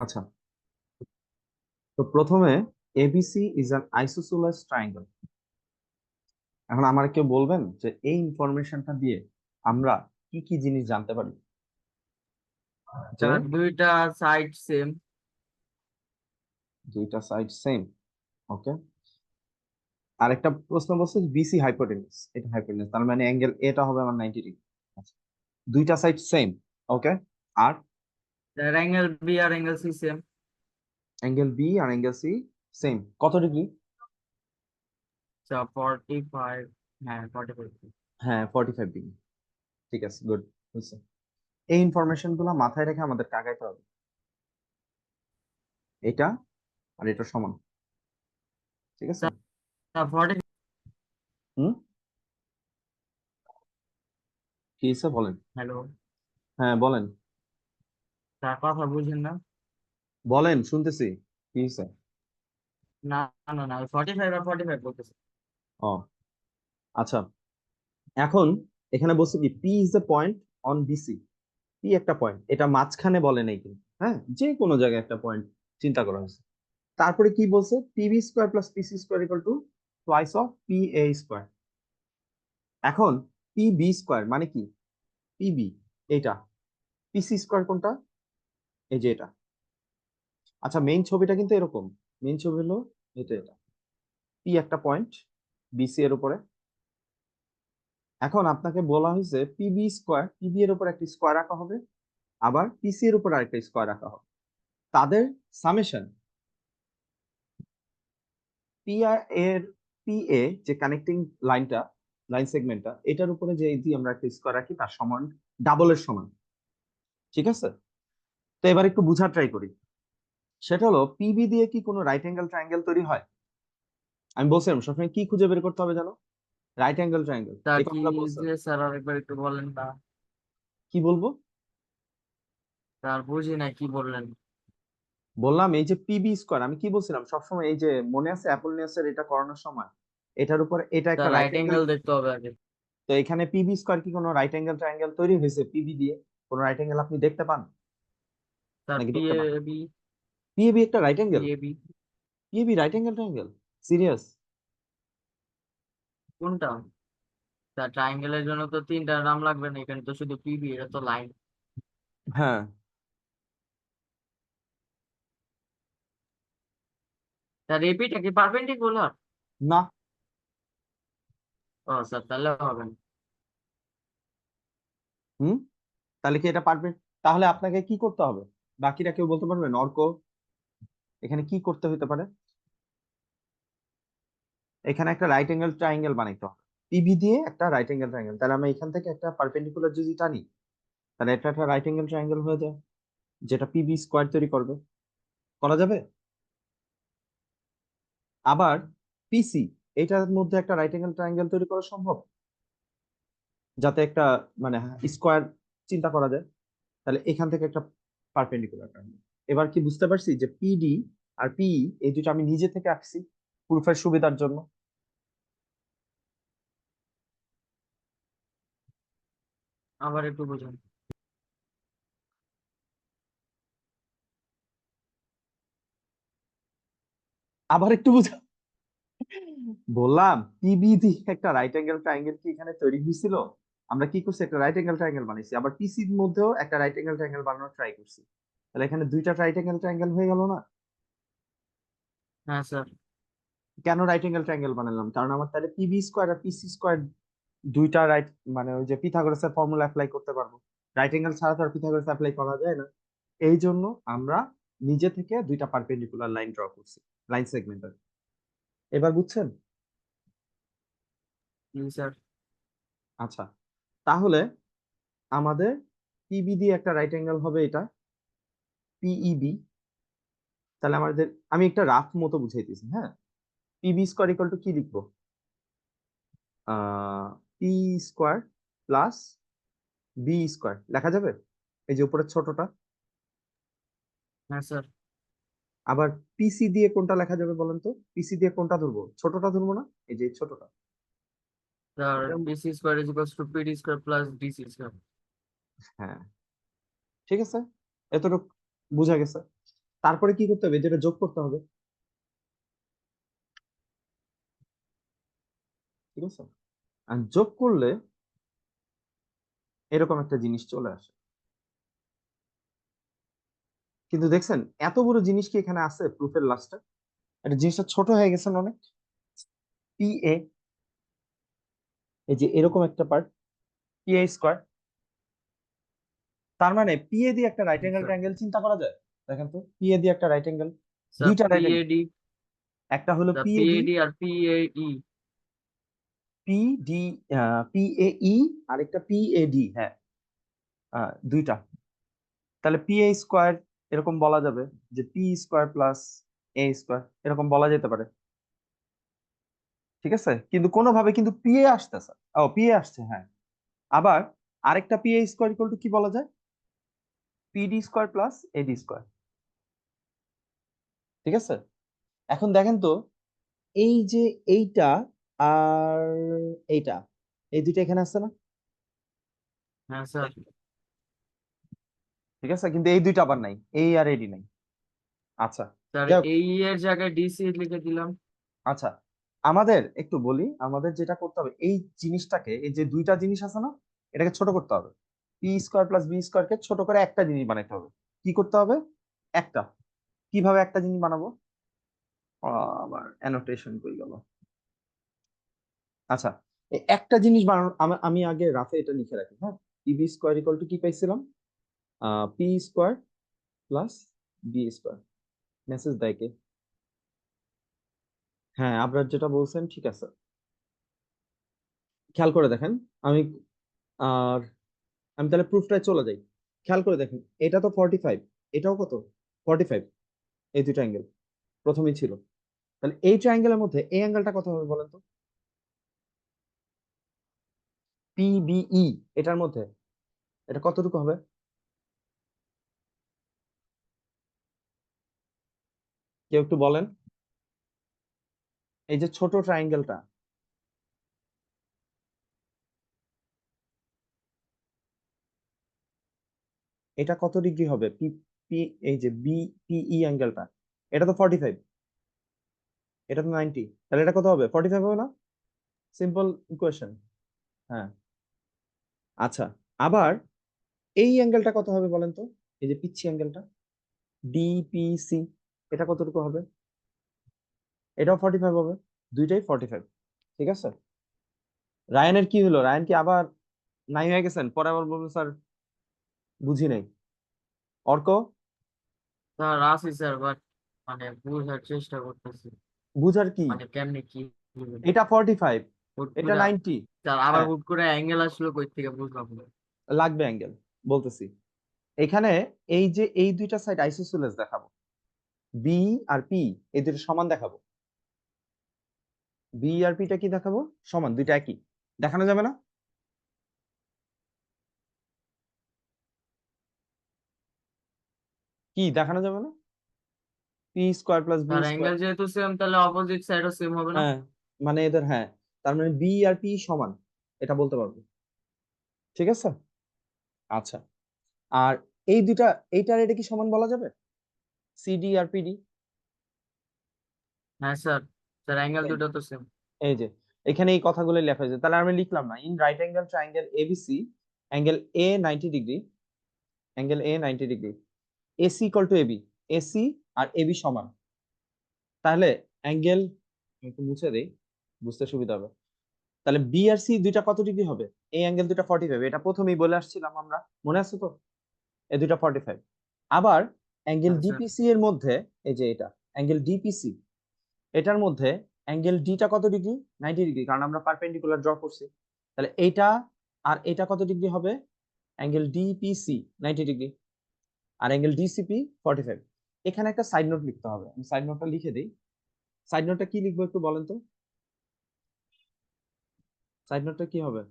আচ্ছা, তো প্রথমে এবিসি ইজ অ্যান আইসোসেলেস ট্রায়াঙ্গেল। এখন আমার কেউ বলবেন যে এই ইনফরমেশনটা দিয়ে আমরা কি কি জিনিস জানতে পারি? যে তার দুইটা সাইড সেম। দুইটা সাইড সেম। ওকে। আর একটা প্রশ্ন বলছে বিসি হাইপোটেনিউস, এটা হাইপোটেনিউস, তার মানে অ্যাঙ্গেল এটা হবে আমার 90 ডিগ্রি। আচ্ছা, দুইটা সাইড সেম। ওকে। আর তার অ্যাঙ্গেল বি আর angle C same. Angle B আর অ্যাঙ্গেল সি সেম কত ডিগ্রি? 45। হ্যাঁ, 45। হ্যাঁ, 45 ডিগ্রি। ঠিক আছে, গুড। বুঝছো? এই ইনফরমেশন গুলো মাথায় রেখে আমাদের আগাইতে হবে। এটা আর এটা সমান। ঠিক আছে। 40। হুম। কি হিসাব বলেন? হ্যালো। হ্যাঁ বলেন। তার কথা বুঝেন না? বলেন, শুনতেছি। কি হিসাব? না, না, না, 45 আর 45 বলতেছে। ও আচ্ছা, এখন এখানে বলছে কি P is the point on BC. P একটা পয়েন্ট, এটা মাঝখানে বলে নাই কিন্তু, হ্যাঁ, যে কোনো জায়গায় একটা পয়েন্ট চিন্তা করা হয়েছে। তারপরে কি বলছে? PB square plus PC square equal two twice of P A square. এখন পিবি স্কোয়ার মানে কি? পিবি এটা, পিসি স্কোয়ার কোনটা? এই যে এটা। আচ্ছা, মেইন ছবিটা কিন্তু এরকম। মেইন ছবি হলো এটা। পি একটা পয়েন্ট বিসি এর উপরে। এখন আপনাকে বলা হয়েছে পিবি স্কোয়ার, পিবি এর উপর একটা স্কোয়ার রাখা হবে, আবার পিসি এর উপর আরেকটা স্কোয়ার রাখা হবে। তাদের সামেশন পি আর এর, পি এ যে কানেক্টিং লাইনটা, লাইন সেগমেন্টটা, এটার উপরে যে দিয়ে আমরা একটা স্কোয়ার রাখি তার সমান, ডাবলের সমান। ঠিক আছে। তো এবার একটু বুঝার ট্রাই করি। সেটা হলো পিবি দিয়ে কি কোনো রাইট অ্যাঙ্গেল ট্রায়াঙ্গেল তৈরি হয়? আমি বলছিলাম সবসময় কি খুঁজে বের করতে হবে জানো? রাইট অ্যাঙ্গেল ট্রায়াঙ্গেল, তা এই কি কথাটা বলছেন। যে স্যার আরেকবার একটু বলেন না? কি বলবো? তার বুঝি না কি বললেন। বললাম এই যে পিবি স্কোয়ার, আমি কি বলছিলাম সবসময়, এই যে মনে আছে অ্যাপোলোনিয়াসের এটা করানোর সময়, এটার উপর এটা একটা তার রাইট রাইট অ্যাঙ্গেল। অ্যাঙ্গেল দেখতে হবে আগে। তো এখানে পিবি স্কোয়ার কি কোনো রাইট অ্যাঙ্গেল ট্রায়াঙ্গেল তৈরি হয়েছে পিবি দিয়ে? কোনো রাইট অ্যাঙ্গেল আপনি দেখতে পান তার নাকি পি দেখতে এ পান? বি। পিএবি একটা right P angle? A B PAB right angle triangle? Serious? কোনটা? তার ট্রায়াঙ্গেলের জন্য তো তিনটা নাম লাগবে না, এখানে তো শুধু পিবি, এটা তো লাইন। হ্যাঁ। তার এপিটা কি পারপেন্ডিকুলার? না। ও স্যার, তাহলে হবে না। হুম। তাহলে কি এটা পারবে? তাহলে আপনাকে কি করতে হবে? বাকিরা কেউ বলতে পারবেন? অর্ক, এখানে কি করতে হতে পারে? এখানে একটা রাইট অ্যাঙ্গেল ট্রায়াঙ্গেল বানাইতে হবে। পিবি দিয়ে একটা রাইট অ্যাঙ্গেল ট্রায়াঙ্গেল, তাহলে আমরা এখান থেকে একটা পারপেন্ডিকুলার যদি টানি, তাহলে এটা একটা রাইট অ্যাঙ্গেল ট্রায়াঙ্গেল হয়ে যায়, যেটা পিবি স্কোয়ার তৈরি করবে। করা যাবে? আবার পিসি, এটার মধ্যে একটা রাইট অ্যাঙ্গেল ট্রায়াঙ্গেল তৈরি করা সম্ভব, যাতে একটা মানে স্কোয়ার চিন্তা করা যায়। তাহলে এখান থেকে একটা পারপেন্ডিকুলার ট্রায়াঙ্গেল। এবার কি বুঝতে পারছি যে পিডি আর পিই এই দুটো আমি নিজে থেকে আঁকছি প্রুফের সুবিধার জন্য। আবার একটু বুঝুন। আবার একটু বুঝা, বললাম পিবি দিয়ে একটা রাইট অ্যাঙ্গেল ট্রায়াঙ্গেল কি এখানে তৈরি হয়েছিল? আমরা কি করছি, একটা রাইট অ্যাঙ্গেল ট্রায়াঙ্গেল বানাইছি, আবার পিসির মধ্যেও একটা রাইট অ্যাঙ্গেল ট্রায়াঙ্গেল বানানোর ট্রাই করছি। তাহলে এখানে দুইটা রাইট অ্যাঙ্গেল ট্রায়াঙ্গেল হয়ে গেল না? হ্যাঁ স্যার। কেন রাইট অ্যাঙ্গেল ট্রায়াঙ্গেল বানালাম? কারণ আমার তাহলে পিবি স্কোয়ার আর পিসি স্কোয়ার দুইটা রাইট, মানে ওই যে পিথাগোরাসের ফর্মুলা অ্যাপ্লাই করতে পারবো। রাইট অ্যাঙ্গেল ছাড়া তো আর পিথাগোরাস অ্যাপ্লাই করা যায় না। এই জন্য আমরা নিজে থেকে দুইটা পারপেন্ডিকুলার লাইন ড্র করছি, লাইন সেগমেন্টার। এবার বুঝছেন? জি স্যার। আচ্ছা, তাহলে আমাদের পিবি দিয়ে একটা রাইট অ্যাঙ্গেল হবে এটা, পিইবি। তাহলে আমাদের, আমি একটা রাফ মতো বুঝাইতেছি, হ্যাঁ। পিবি স্কোয়ার ইকুয়াল টু কি লিখবো? P square plus B square লেখা যাবে, এই যে উপরের ছোটটা। হ্যাঁ স্যার। আবার পিসি দিয়ে কোনটা লেখা যাবে বলেন তো? পিসি দিয়ে কোনটা ধরবো? ছোটটা ধরবো না? এই যে ছোটটা। স্যার এটা পিসি square is equals two PD square plus DC square. হ্যাঁ, ঠিক আছে, এতটুকু বুঝা গেছে। তারপরে কি করতে হবে, যেটা যোগ করতে হবে, ঠিক আছে? আর যোগ করলে এরকম একটা জিনিস চলে আসে। কিন্তু দেখছেন এত বড় জিনিস কি এখানে আছে প্রুফের লাস্টে? এটা জিনিসটা ছোট হয়ে গেছে না অনেক। পি এ, এই যে এরকম একটা পার্ট, পি এ স্কোয়ার, তার মানে পি এ দিয়ে একটা রাইট অ্যাঙ্গেল স্যার ট্রায়াঙ্গেল চিন্তা করা যায়। দেখেন তো, পি এ দিয়ে একটা রাইট অ্যাঙ্গেল, স্যার দুইটা রাইট অ্যাঙ্গেল, পিএডি, একটা হলো sir P A D, PAD আর PAE. P D, P A E, আর একটা পি এ ডি, হ্যাঁ, দুইটা। তাহলে পি এ স্কোয়ার এরকম বলা যাবে যে পি স্কোয়ার প্লাস এ স্কোয়ার, এরকম বলা যেতে পারে, ঠিক আছে? কিন্তু কোনোভাবে কিন্তু পি এ আসতেছে, ও পি এ আসছে, হ্যাঁ। আবার আরেকটা P A square equal to কি বলা যায়, P D square plus A D square, ঠিক আছে? এখন দেখেন তো, এই যে এইটা আর এইটা, এই দুইটা এখানে আসছে না? হ্যাঁ স্যার। ঠিক আছে, কিন্তু এই দুইটা আবার নাই, এই আর এডি নাই। আচ্ছা, স্যার যাই হোক, এই এর জায়গায় ডিসি লিখে দিলাম। আচ্ছা, আমাদের একটু বলি, আমাদের যেটা করতে হবে এই জিনিসটাকে, এই যে দুইটা জিনিস আছে না, এটাকে ছোট করতে হবে। P square plus B square কে ছোট করে একটা জিনিস বানাইতে হবে। কি করতে হবে? একটা। কিভাবে একটা জিনিস বানাবো? আবার অ্যানোটেশন কই গেল? আচ্ছা, এই একটা জিনিস বানানো, আমি আগে রাফে এটা লিখে রাখি, হ্যাঁ। P B square equal to কি পাইছিলাম, P square plus B square. Message দেয় কে? হ্যাঁ, আপনার যেটা বলছেন ঠিক আছে, খেয়াল করে দেখেন। আমি আর আমি তাহলে প্রুফটায় চলে যাই। খেয়াল করে দেখেন, এটা তো 45, এটাও কত, 45, এই দুটো অ্যাঙ্গেল প্রথমেই ছিল। তাহলে এই ট্রায়াঙ্গেলের মধ্যে এই অ্যাঙ্গেলটা কত হবে বলেন তো, পিবিই, এটার মধ্যে এটা কতটুকু হবে? কেউ একটু বলেন। এই যে ছোট ট্রায়াঙ্গেলটা, এটা কত ডিগ্রি হবে? পি পি, এই যে বি পিই অ্যাঙ্গেলটা, এটা তো 45, এটা তো 90, তাহলে এটা কত হবে, 45 হবে না? Simple equation. হ্যাঁ, আচ্ছা, আবার এই অ্যাঙ্গেলটা কত হবে বলেন তো, এই যে পিচ্ছি অ্যাঙ্গেলটা ডিপিসি, এটা কতটুকু হবে? এটাও 45 হবে, দুইটাই 45, ঠিক আছে? রায়ানের কি হলো, রায়ান কি আবার নাই হয়ে গেছেন? পরে আবার বলবেন স্যার বুঝি নাই। অর্ক, স্যার আসি স্যার, বাট মানে বোঝার চেষ্টা করতেছি, বুঝার কি? মানে কেমনে কি বুঝবো। এটা 45, হুট এটা করে 90। স্যার আবার হ্যাঁ, হুট করে অ্যাঙ্গেল আসলো কই থেকে বুঝলাম না। লাগবে অ্যাঙ্গেল, বলতেছি। এখানে এই যে এই দুইটা সাইড আইসোসেলেস দেখাবো, বি আর পি, এই দুটো সমান দেখাবো। বি আর পিটা কি দেখাবো, সমান, দুইটা একই, দেখানো যাবে না? কি দেখানো যাবে না? P square plus B sir square, angle যেহেতু সেম, তাহলে অপোজিট সাইডও সেম হবে না? হ্যাঁ, মানে এদের, হ্যাঁ, তার মানে বি আর পি সমান, এটা বলতে পারবো, ঠিক আছে? আচ্ছা, আর এই দুইটা, এইটার এটা কি সমান বলা যাবে, সিডি আর পিডি? হ্যাঁ স্যার। স্যার অ্যাঙ্গেল এই দুটো তো সেম। এই যে এখানে এই কথাগুলো লেখা হয়েছে, তাহলে আমি লিখলাম না, in right angle triangle ABC, angle A 90 degree, angle A 90 degree, AC equal to AB, AC আর এবি সমান। তাহলে অ্যাঙ্গেল, একটু মুছে দেই বুঝতে সুবিধা হবে। তাহলে বি আর সি দুইটা কত ডিগ্রি হবে? এই অ্যাঙ্গেল দুইটা 45, এটা প্রথমেই বলে আসছিলাম আমরা, মনে আছে তো? এই দুইটা 45। আবার অ্যাঙ্গেল হ্যাঁ স্যার। ডিপিসি এর মধ্যে, এই যে এটা অ্যাঙ্গেল ডিপিসি, এটার মধ্যে অ্যাঙ্গেল ডিটা কত ডিগ্রি, 90 ডিগ্রি, কারণ আমরা পারপেন্ডিকুলার ড্র করছি। তাহলে এইটা আর এটা কত ডিগ্রি হবে? অ্যাঙ্গেল ডিপিসি 90 ডিগ্রি, আর অ্যাঙ্গেল ডিসিপি 45। এখানে একটা সাইড নোট লিখতে হবে, আমি সাইড নোটটা লিখে দিই। সাইড নোটটা কি লিখবো একটু বলেন তো, সাইড নোটটা কি হবে?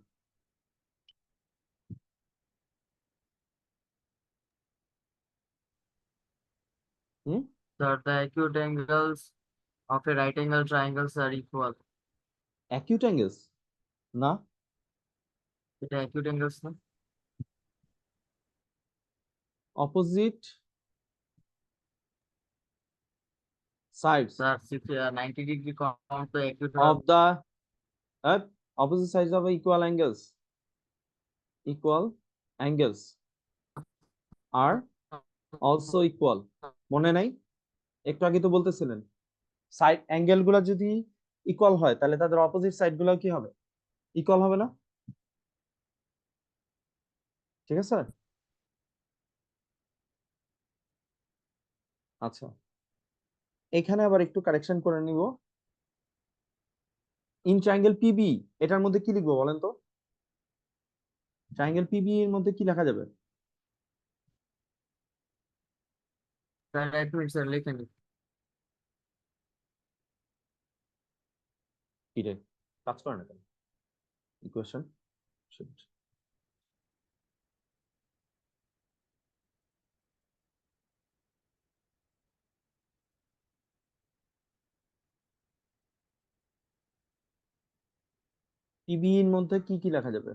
হুম, sir the acute angles of a right angle triangles are equal. Acute angles না, এটা acute angles না? অপোজিট sides স্যার 90 ডিগ্রি কম তো একটু of the opposite sides of equal angles are also equal মনে নাই একটু আগে তো বলতেছিলেন সাইড অ্যাঙ্গেল গুলা যদি ইকুয়াল হয় তাহলে তাদের অপোজিট সাইড গুলো কি হবে ইকুয়াল হবে না ঠিক আছে আচ্ছা এখানে আবার একটু কারেকশন করে নিব ইন ট্রায়াঙ্গেল পিবি এটার মধ্যে কি লিখবো বলেন তো ট্রায়াঙ্গেল পিবি এর মধ্যে কি লেখা যাবে স্যার 1 মিনিট স্যার লিখে নিন। কি রে কাজ করে না কেন ইকুয়েশন পিবি এর মধ্যে কি কি লেখা যাবে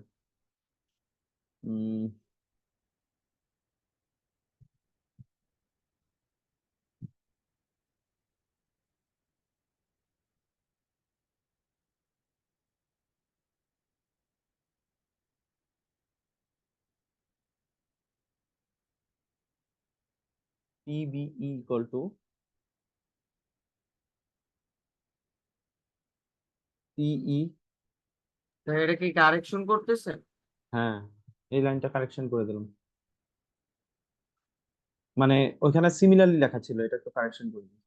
পিবি ইকুয়াল টু পিই স্যার এটা কি কারেকশন করতেছে? হ্যাঁ এই লাইনটা কারেকশন করে দিলাম মানে ওইখানে সিমিলারলি লেখা ছিল এটা একটু কারেকশন করে দিলাম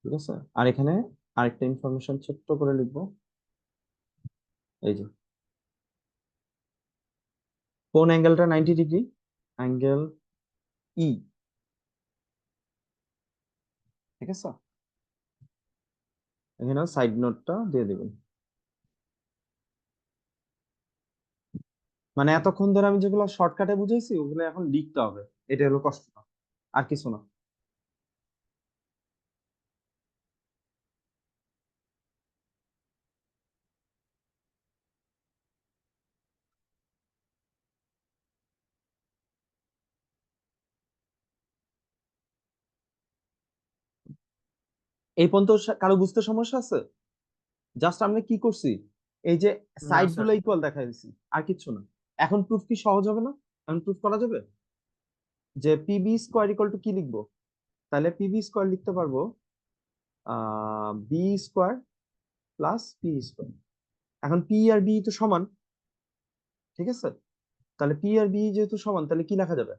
ঠিক আছে আর এখানে আরেকটা ইনফরমেশন ছোট্ট করে লিখবো এই যে কোন অ্যাঙ্গেলটা 90 ডিগ্রি অ্যাঙ্গেল ই ঠিক আছে এখানে সাইড নোটটা দিয়ে দিবেন মানে এতক্ষণ ধরে আমি যেগুলো শর্টকাটে বুঝাইছি ওগুলো এখন লিখতে হবে এটা হলো কষ্ট আর কিছু না এই পর্যন্ত কারো বুঝতে সমস্যা আছে জাস্ট আমরা কি করছি এই যে না সাইড স্যার। গুলো ইকুয়াল দেখাই দিছি আর কিছু না এখন প্রুফ কি সহজ হবে না এখন প্রুফ করা যাবে যে পিবি স্কোয়ার ইকুয়াল টু কি লিখবো তাহলে পিবি স্কোয়ার লিখতে পারবো B square plus P square এখন পি আর বি তো সমান ঠিক আছে তাহলে পি আর বি যেহেতু সমান তাহলে কি লেখা যাবে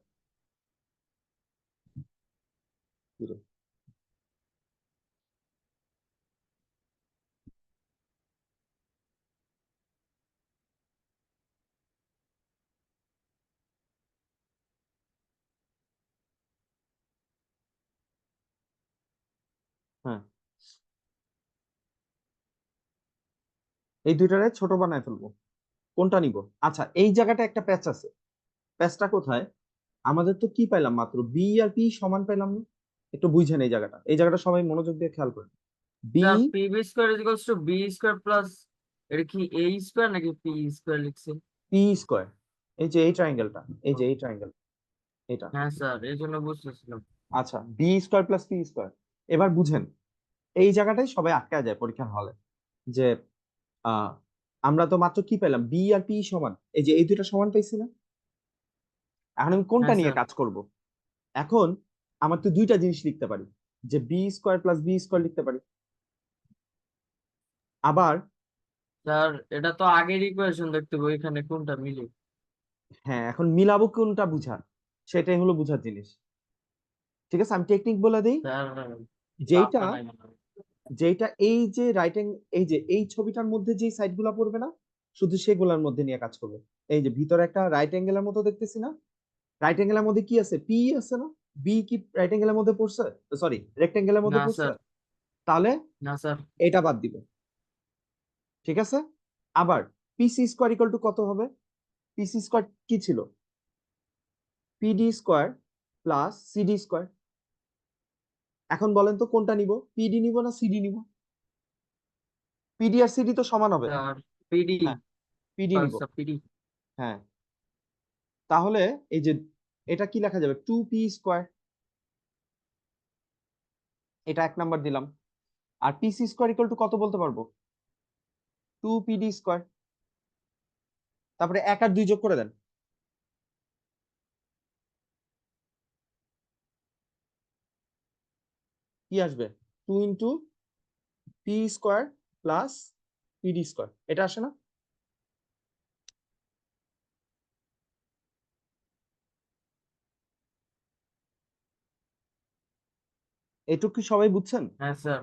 হ্যাঁ এই দুইটারে ছোট বানায় ফেলবো কোনটা নিব আচ্ছা এই জায়গাটা একটা প্যাচ আছে প্যাচটা কোথায় আমাদের তো কি পাইলাম মাত্র বি আর পি সমান পাইলাম না একটু বুঝেন এই জায়গাটা সবাই মনোযোগ দিয়ে খেয়াল করেন B sir PB square is equals to B square plus এটা কি এ স্কোয়ার নাকি পি স্কোয়ার লিখছে? পি স্কোয়ার এই যে এই ট্রায়াঙ্গেলটা এই যে এই ট্রায়াঙ্গেল এটা হ্যাঁ স্যার এই জন্য বুঝতেছিলাম। আচ্ছা B square plus P square এবার বুঝেন এই জায়গাটাই সবাই আটকা যায় পরীক্ষার হলে যে আহ আমরা তো মাত্র কি পেলাম বি আর পি সমান এই যে এই দুইটা সমান পাইছি না এখন আমি কোনটা হ্যাঁ নিয়ে স্যার। কাজ করব এখন আমার তো দুইটা জিনিস লিখতে পারি যে B square plus B square লিখতে পারি আবার স্যার এটা তো আগের ইকুয়েশন দেখতে হবে এখানে কোনটা মিলে। হ্যাঁ এখন মিলাবো কোনটা বুঝার সেটাই হলো বুঝার জিনিস ঠিক আছে আমি টেকনিক বলে দিই স্যার যেইটা পাত্তা নাই মনে হয়। যেইটা এই যে এই যে এই ছবিটার মধ্যে যে সাইড গুলা পড়বে না শুধু সেগুলোর মধ্যে নিয়ে কাজ করবে এই যে ভিতরে একটা রাইট অ্যাঙ্গেলের মতো দেখতেছি না রাইট অ্যাঙ্গেলের মধ্যে কি আছে পি আছে না বি কি রাইট অ্যাঙ্গেলের মধ্যে পড়ছে সরি রেক্টেঙ্গেলের মধ্যে না পড়ছে স্যার। তাহলে না স্যার। এটা বাদ দিব ঠিক আছে আবার পিসি স্কোয়ার ইকুয়াল টু কত হবে পিসি স্কোয়ার কি ছিল PD square plus CD square এখন বলেন তো কোনটা নিব পিডি নিব না সিডি নিব পিডি আর সিডি তো সমান হবে স্যার পিডি। হ্যাঁ পিডি নিব স্যার পিডি। হ্যাঁ তাহলে এই যে এটা কি লেখা যাবে টু পি স্কোয়ার এটা 1 নাম্বার দিলাম। আর পিসি স্কোয়ার ইকুয়াল টু কত বলতে পারবো? 2 PD স্কোয়ার। তারপরে 1 আর 2 যোগ করে দেন। কি আসবে? 2 × P square plus PD square, এটা আসে না? এটুকু কি সবাই বুঝছেন? হ্যাঁ স্যার।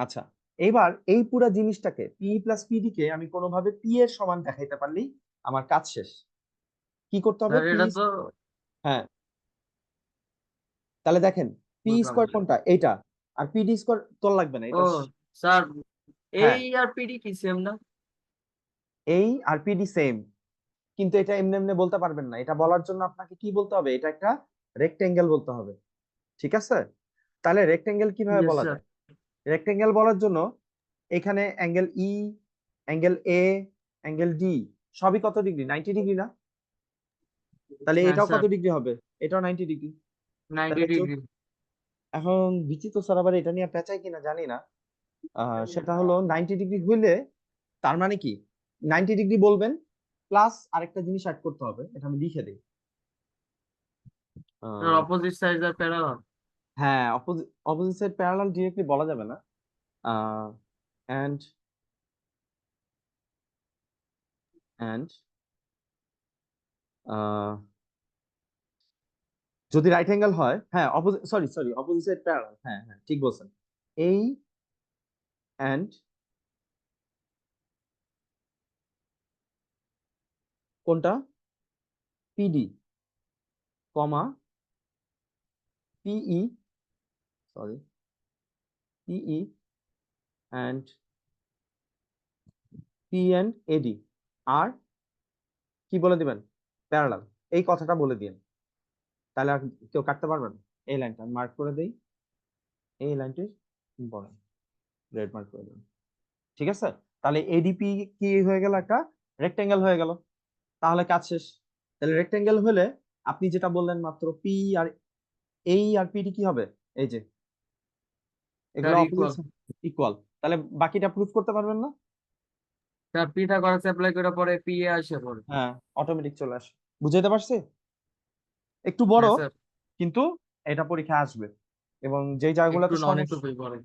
আচ্ছা, এবার এই পুরা জিনিসটাকে পি প্লাস পিডি কে আমি কোনোভাবে পি এর সমান দেখাইতে পারলেই আমার কাজ শেষ। কি করতে হবে? স্যার পি, এটা তো হ্যাঁ, তাহলে দেখেন পি বুঝলাম স্কোয়ার বুঝলাম। কোনটা? এইটা। আর পিডি স্কোয়ার তোর লাগবে না, ও এটা স্যার, হ্যাঁ, এই আর পিডি কি সেম না? এই আর পিডি সেম, কিন্তু এটা এমনি এমনি বলতে পারবেন না। এটা বলার জন্য আপনাকে কি বলতে হবে? এটা একটা রেক্টেঙ্গেল বলতে হবে। ঠিক আছে? তাহলে রেক্টেঙ্গেল কিভাবে ইয়েস বলা স্যার। যায়? রেক্টেঙ্গেল বলার জন্য এখানে অ্যাঙ্গেল ই, অ্যাঙ্গেল এ, অ্যাঙ্গেল ডি সবই কত ডিগ্রি? 90 ডিগ্রি না? তাহলে হ্যাঁ এটাও স্যার, কত ডিগ্রি হবে? এটাও 90 ডিগ্রি। 90 তাহলে ডিগ্রি। এখন বিচিত্র স্যার আবার এটা নিয়ে পেঁচায় কিনা জানি না। সেটা হলো 90 ডিগ্রি হইলে তার মানে কি? 90 ডিগ্রি বলবেন, প্লাস আরেকটা জিনিস অ্যাড করতে হবে, এটা আমি লিখে দিই। স্যার আহ, অপোজিট সাইড আর প্যারালাল। হ্যাঁ, opposite opposite side parallel directly বলা যাবে না। এন্ড এন্ড যদি রাইট অ্যাঙ্গেল হয়, হ্যাঁ, opposite, sorry sorry, opposite side parallel, হ্যাঁ হ্যাঁ ঠিক বলছেন। এই এন্ড কোনটা? PD comma PE, sorry, PE and P and AD. আর কি বলে দিবেন? প্যারালাল। এই কথাটা বলে দিন, তাহলে আর কেউ কাটতে পারবে না। এই লাইনটা আমি মার্ক করে দেই, এই লাইনটি ইম্পর্টেন্ট, রেড মার্ক করে দিন। ঠিক আছে? তাহলে এডিপি কি হয়ে গেল? একটা রেক্টেঙ্গেল হয়ে গেল। তাহলে কাজ শেষ। তাহলে রেক্টেঙ্গেল হলে আপনি যেটা বললেন মাত্র, পি আর এই আর পিডি কি হবে? এই যে এগুলো স্যার অপোজিট ইকুয়াল। ইকুয়াল। তাহলে বাকিটা প্রুফ করতে পারবেন না? স্যার পিথাগোরাস অ্যাপ্লাই করে পরে পি এ আসে পরে। হ্যাঁ, অটোমেটিক চলে আসে। বুঝাইতে পারছি? একটু বড়, হ্যাঁ স্যার। কিন্তু এটা পরীক্ষায় আসবে। এবং যেই জায়গাগুলোতে অনেক সমস্যা, টুকুই পরে।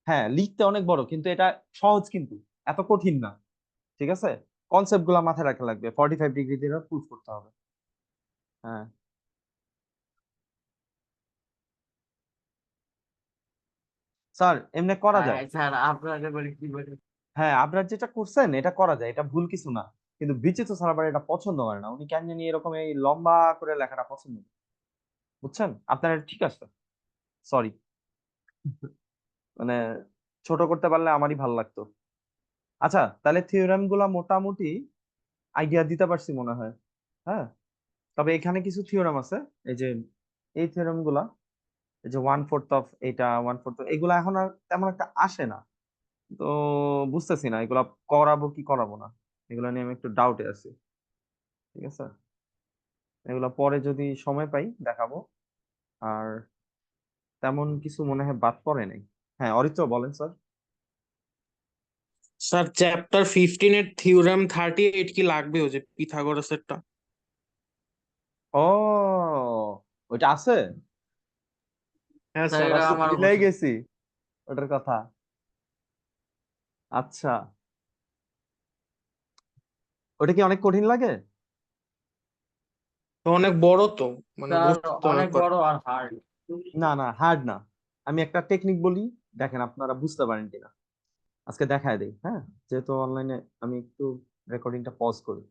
হ্যাঁ, লিখতে অনেক বড়, কিন্তু এটা সহজ, কিন্তু এত কঠিন না। ঠিক আছে? কনসেপ্ট গুলা মাথায় রাখা লাগবে, 45 ডিগ্রি দিয়ে প্রুফ করতে হবে। হ্যাঁ স্যার, এমনি করা যায়। স্যার আপনাকে বলি কি বলি। হ্যাঁ, আপনার যেটা করছেন এটা করা যায়, এটা ভুল কিছু না। কিন্তু বিচিত্র স্যার আবার এটা পছন্দ করে না, উনি কেন জানি এরকম এই লম্বা করে লেখাটা পছন্দ করে। বুঝছেন? আপনার এটা ঠিক আছে, সরি, মানে ছোট করতে পারলে আমারই ভালো লাগতো। আচ্ছা, তাহলে থিওরেম গুলা মোটামুটি আইডিয়া দিতে পারছি মনে হয়। হ্যাঁ, তবে এখানে কিছু থিওরেম আছে, এই যে এই থিওরেম গুলা, এই যে 1/4 অফ এটা, 1/4 এগুলা এখন আর তেমন একটা আসে না। তো বুঝতেছি না এগুলা করাবো কি করাবো না, এগুলা নিয়ে আমি একটু ডাউটে আছি। ঠিক আছে, এগুলা পরে যদি সময় পাই দেখাবো। আর তেমন কিছু মনে হয় বাদ পড়ে নাই। হ্যাঁ, অরিত্র বলেন স্যার। স্যার চ্যাপ্টার 15 এর থিওরেম 38 কি লাগবে, ওই যে পিথাগোরাসেরটা? ও, ওইটা আছে? হ্যাঁ স্যার স্যার এটা আছে। আমারও ভুলেই বলছে। গেছি ওটার কথা। আচ্ছা, ওটা কি অনেক কঠিন লাগে? তো অনেক বড় তো, মানে স্যার বুঝতে অনেক অনেক বড় আর হার্ড। না না, হার্ড না। আমি একটা টেকনিক বলি, দেখেন আপনারা বুঝতে পারেন কিনা। আজকে দেখায় দেই, হ্যাঁ, যেহেতু অনলাইনে। আমি একটু রেকর্ডিংটা পজ করি।